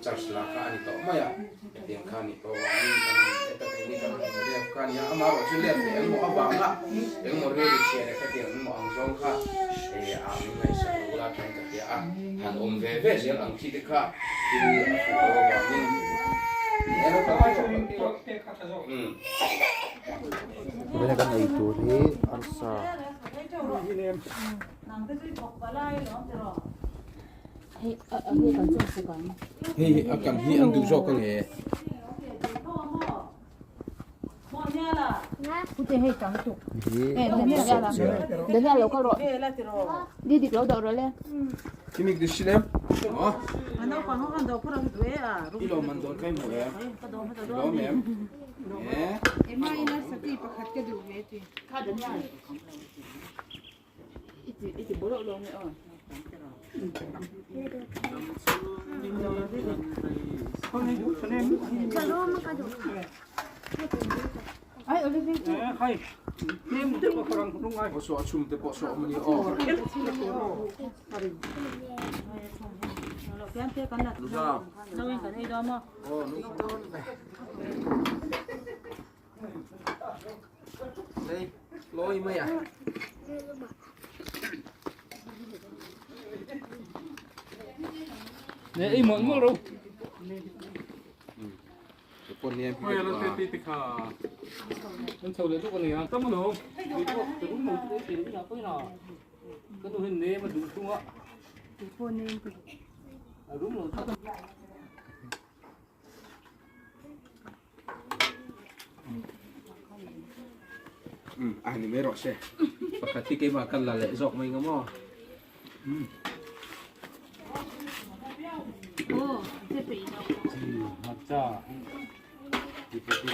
church la ka ani to maya tiang kha ni to ni kan eta ni kan le ka ni amaro chu le fe mo awanga eng mo re che re ka tiang mo ang jong kha a mi ngai sa la kan ka ya han ve ve je ang thi de kha ti a fu ro ga ni era ka bây giờ cái này tụi thế ăn sa hey akan hi ang du jo ka nge Putih hay trắng trục. Đến nhà lâu có rồi. Đi đi lâu đâu rồi lên. kimik du shilem oh Ano pa ho kan daw pura gitwe ilo man don kai mo ya lo mem Ema ina sati pakhat ke du meti. Kha đến nhà. Ít bố lộ luôn nữa. Ai ở đây đi. hai nem te ko parang rung ai so achum te po so mani o Pian te kan na. Đâu anh cái đây đó mà. oh nu don đây lôi mày à nè im mượn mua đâu con nem ôi nó tê tê khà nó sầu lên chỗ con này à tao mà đâu đi chỗ từ cũng một cái tiền nhỏ cái nào cái tôi hình này mà đúng không ạ Phone name. đúng rồi anh này mới rõ xe pakati cái mà cần là lệ dọc mình không Oh, te pe. mặt cha đi cái gì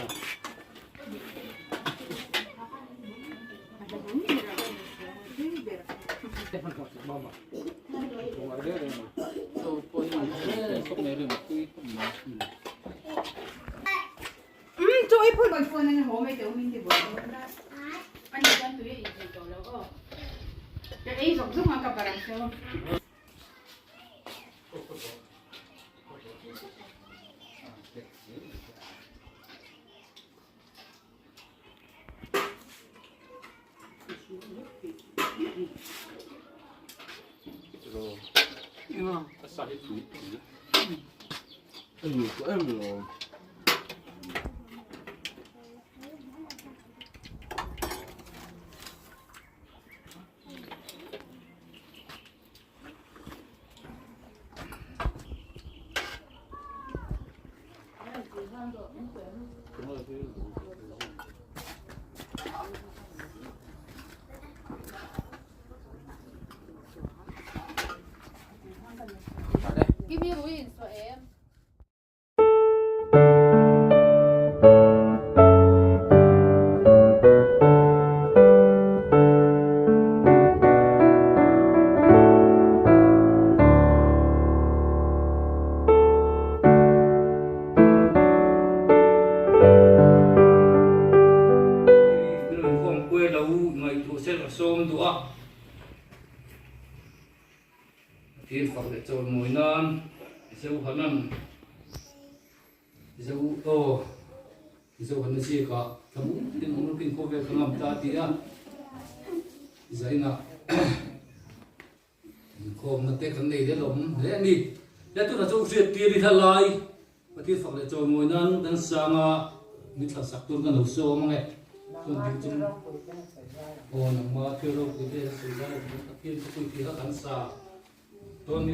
Mam-a. Kung ada rin. So, po yun. Sok na rin. Cho ipol bag phone na ho mai te umin di bo. Ani kan tu ye i to lo ko. Ya ei sok zum ka parang so. Sahit tu. của em rồi Give me ruins for em. Khawm quê lâu ngày thu sẽ là xôm đủ à thiên phật để cho mồi non dâu hấn ăn dâu to dâu hấn gì cả thằng bún thiên mong nó kinh cô về không làm ta tí à giấy nè Khawm nó tết thằng này để lồng để anh đi để tôi là châu duyệt tiền đi thay lại và thiên phật để cho mồi non đang sang à mít là sắc tuôn cái nấu xô mà nghe tuôn tiếng chung ồ nằm mà kêu đâu cái đây xảy ra là thiên có quy thì nó thắng xa tuôn đi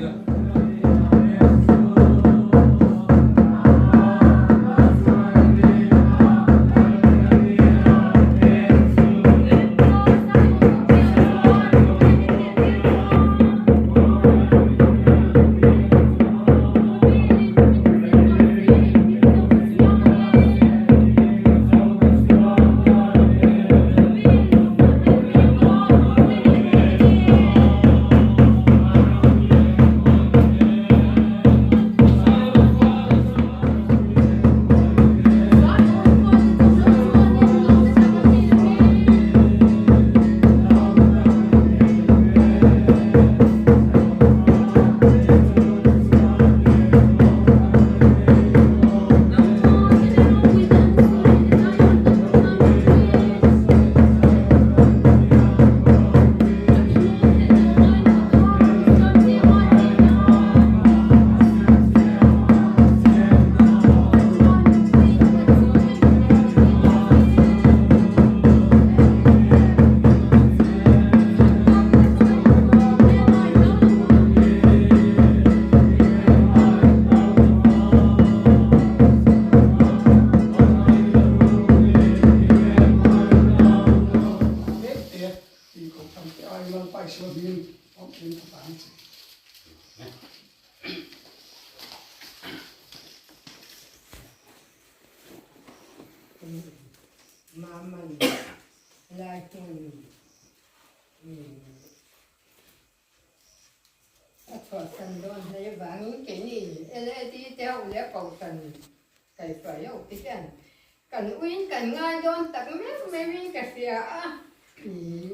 Mam-a lai hun thọ thần đón lấy vàng cái gì ele đi theo lẽ cầu thần cái phải yêu cái chân cần uống cần ngay đón tắc mấy mấy cái gì thì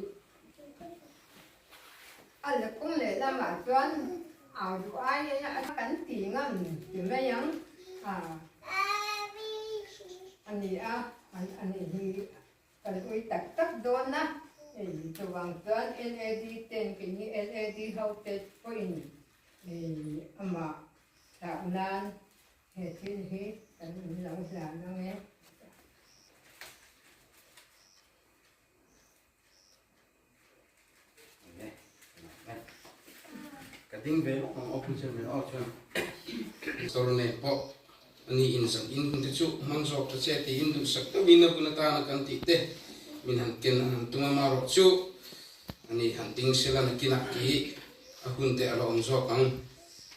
anh là cũng lẽ là mà chuyên được ai cần tiền tiền mấy nhang anh đi anh đi cần uống tắc đón na cho vàng chuyên LED tên cái như LED hậu tết point mà Thahlun hết thiên hết cái lòng dạ nó nghe cái tiếng về ông operation mình option sau này họ anh in sang in thì chú mang số cái xe thì in được sắc tao in được ta là cần tít thế mình hành kiến hành tung mà rồi chú anh hành tiếng xe là kiến là kỹ hun te alo om zo kang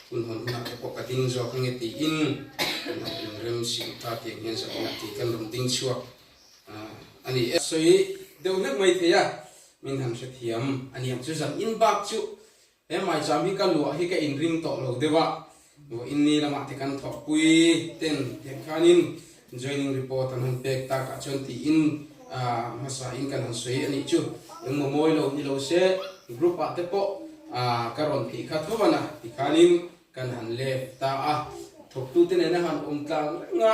hun hon na ko ka ting zo kang ti in na rem si ta ti ngen sa na ti kan rum ting chua ani soi deu nek mai the ya min ham se thiam ani am chu zam in bak chu e mai jam hi ka lu hi ka in ring to lo dewa bo in ni lama te kan thok pui ten te khanin joining report an pek ta ka chon ti in masa in kan han soi ani chu mo moi lo ni lo se group a te po karon thi kha thobana ti khanin kan han le ta thok tu te ne na han tlang nga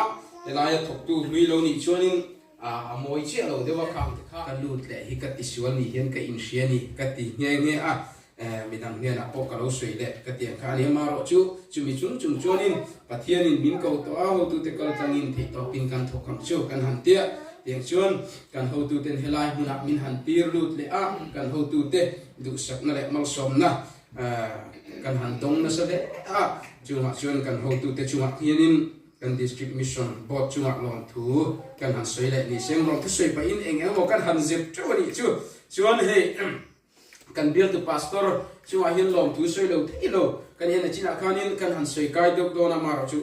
ela ya thok tu hlui lo ni chuanin moi che lo dewa khang kha kan lut le hi ka ti sual ni hian ka in hria ni ka ti nge nge midang hian po ka lo sui le ka ti kha ni ma ro chu mi chung chuanin pathianin min ko to ho tu te kal changin thi to pin kan thok kham chu kan han tia tiếng chuan kan ho tu ten helai huna min han tir lut le kan ho tu te du sak na le mal som na kan han dong na sa le chuma chuan kan ho tu te chuma hianin kan district mission board chuma lon thu kan han soi le ni sem lon thu soi pa in eng mo kan han zep chu ni chu chuan he kan bil tu pastor chuma hian lom thu soi lo thi lo kan hian china khanin kan han soi kai dok do na ma ro chu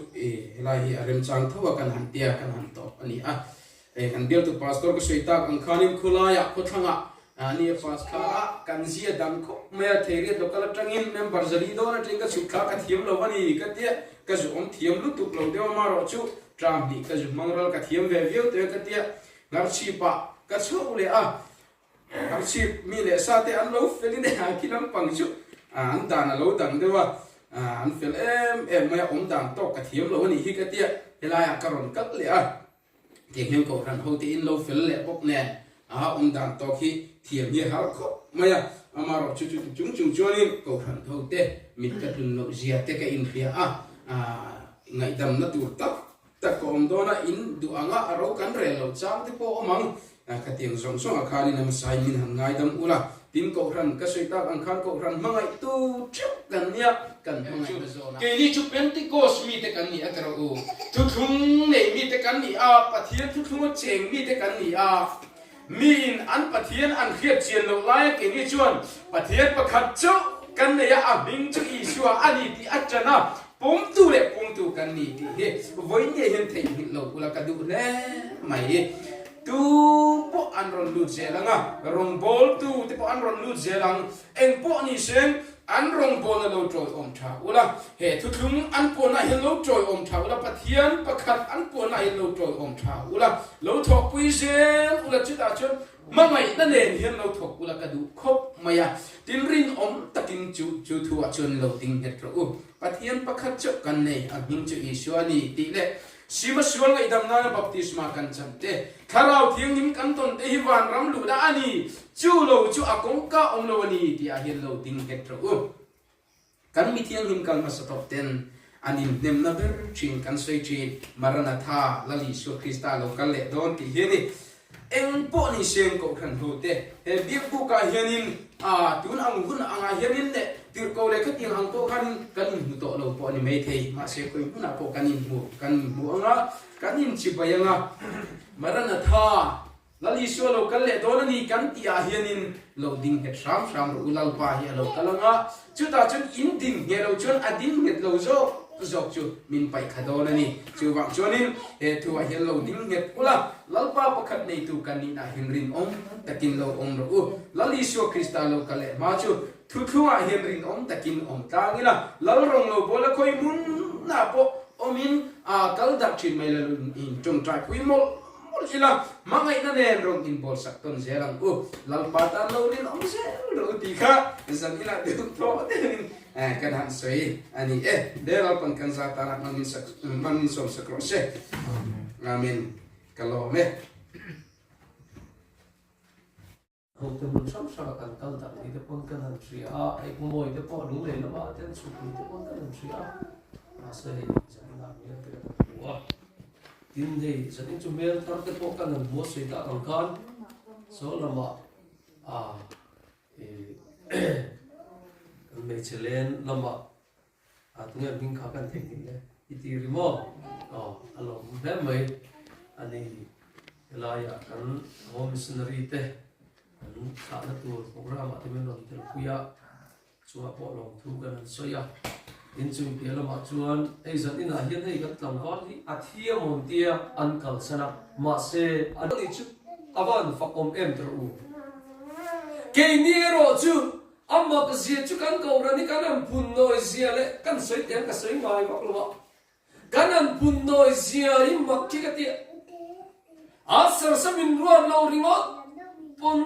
helai hi arem chang thawa kan han tia kan han to ani kan bil tu pastor ko soita kan khanin khulaya khothanga ani pas kha kan zia dam kho me theri local tangin member zali do na tinga sukha ka thiam lo wani ka tia ka zu om thiam lu tu lo dewa ma ro chu tram di ka zu mangral ka thiam ve view te ka tia ngar chi pa ka chu le ngar chi mi le sa te an lo fel ni ha kilam pang chu an da na lo dang dewa an fel em me om dang to ka thiam lo wani hi ka tia helaya karon kat le tiếng hiền cổ rắn hậu tin lâu phèn lệ bốc nè dan to khi thiềm hiền hảo khóc mày mà rồi chúng cho nên cổ rắn hậu tê mình cất lụm zia tê cái in phía ngày đầm nó tụt tấp tất cả đó là in đủ anga aro kan rel lo chang te po mang cái tiếng rong song khá đi nằm sai mình hàng ngày đầm ula tin cổ rắn cái sợi tóc ăn khăn cổ rắn mang ngày tu trước gần nhá cần mang ngày cái đi chụp Pentecost mi te kan ni ataro thu thung nei mi te kan ni pathian thu thung cheng mi te kan ni min an pathian an khiat chian lo lai ke ni chuan pathian pakhat chu kan ne ya ming chu Isua ani ti achana pom tu kan ni ti he voi ne hen thei hi lo ula ka du le mai tu po an ron lu zelanga rong bol tu te po an ron lu zelang en po ni sen an rong bol na lo troi om tha ula he thu thung an po na hen lo troi om tha ula pathian pakhat an po na hen lo troi om tha ula lo thok pui zen ula chu ta chon ma mai na nen hen lo thok ula ka du khop maya tin rin om takin chu thua chon lo ting het ro pathian pakhat chu kan nei a hing chu Isua ni ti le sima sual ngai dam na baptisma kan chamte tharau thiang nim kan ton te hi van ram lu da ani chu lo chu akong ka om lo ni ti a hian lo ting het ro kan mi thiang him kan ma sa top 10 anim nem na ber chin kan sei chin maranatha lali su krista lo kan le don ti hi ni eng po ni seng ko khan hu te he bi bu ka hianin tun ang hun anga hianin le tir ko le khat yang ang ko khan kan hu to lo po ni mai thei ma se ko hun ko kan mu anga kan in chi bayanga maranatha lali su lo kan le don ni kan ti a hianin lo ding het ram ro ulal pa hi lo kalanga chu ta chun in ding he lo chun adin het lo zo zok chu min pai khadon ani chu wang chuanin he thu a hian lo ding het ula lalpa pakhat nei tu kan ni na hingrin om takin lo om ro lali sio krista lo kale ma chu thua hingrin om takin om tangila lal rong lo bola khoi mun na po omin a kal dak thin mai la in tung trai pui mol ila mangai na nen rong in bol sak ton zelang lalpa ta lo rin om se ro ti kha zan ila de to de kan han soi ani deral pan kan za ta manin som sakro se amen kalau me hậu tâm sắp sửa cần tăng tặng thì tôi con cần làm gì ai cũng ngồi tôi bỏ đúng lên nó bảo tên sụp thì tôi con cần làm gì mà sẽ dẫn làm như thế wow tin gì dẫn đến chúng mình thằng tôi con làm mua sấy ta còn con số là mà mấy chị lên là mà tụi em mình khá cần thấy như thế thì remote alo bé mấy anh ấy là kan home missionary te khá là tour program at mình làm Rohlupuia chhuah po long thu kan soya in chung pia lama chuan ei zan in a hian hei kan tlang van hi athia mon tia an kal sana ma se an ni chu avan fakom em tru ke ni ro chu amma ka zia chu kan ko rani kan am pun noi zia le kan soi tiang ka soi mai bak lo kan am pun noi zia im mak ki ka tia asar samin ruan lo ringot pun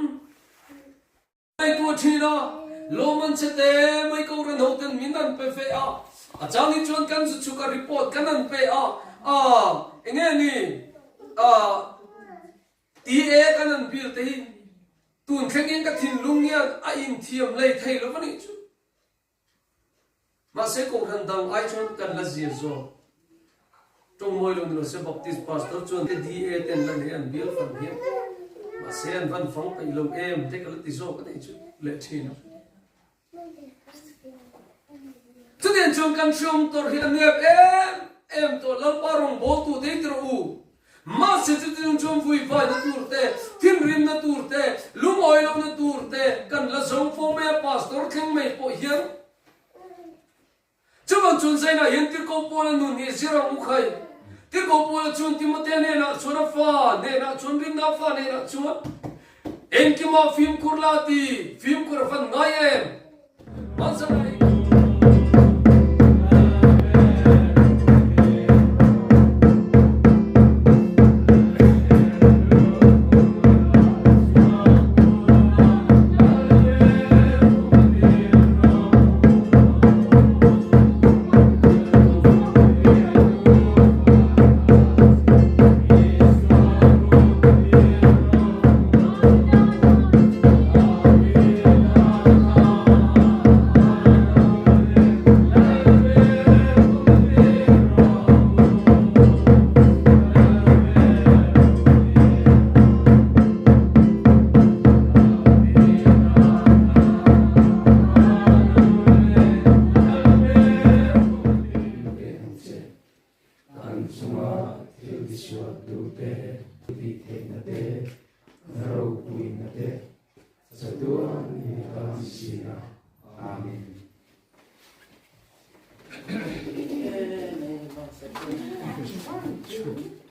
ai tu thina loman chete mai ko ran hoten minan pe fe a changi chon kan su chuka report kanan pe enge ni ti kanan bil te hi tun khengin ka thin lungya a in thiam lei thei lo bani chu ma se ko ran dang ai chon kan la zia zo trong môi luôn rồi sẽ baptist pastor chọn cái DA tên là này anh biết phần hiệp mà sẽ anh văn phòng tại lồng em thế cái là tí số cái này chứ lệ chi nó cho nên trong căn trong tôi hiện nghiệp em tôi làm bao rong bố tu đấy rồi mà sẽ trong vui vai nó tour te thiên rim nó tour te lum oil nó tour te cần là giống phong mẹ pastor khen mày bộ hiệp chứ bằng chuyện này hiện tiết câu po là nụ nhẹ zero mu khai tiết câu po là chuyện Timothy này là chuyện pha này là chuyện ring na pha này là chuyện em kia mà phim kurlati phim kurfan ngay em bạn sao này Amen.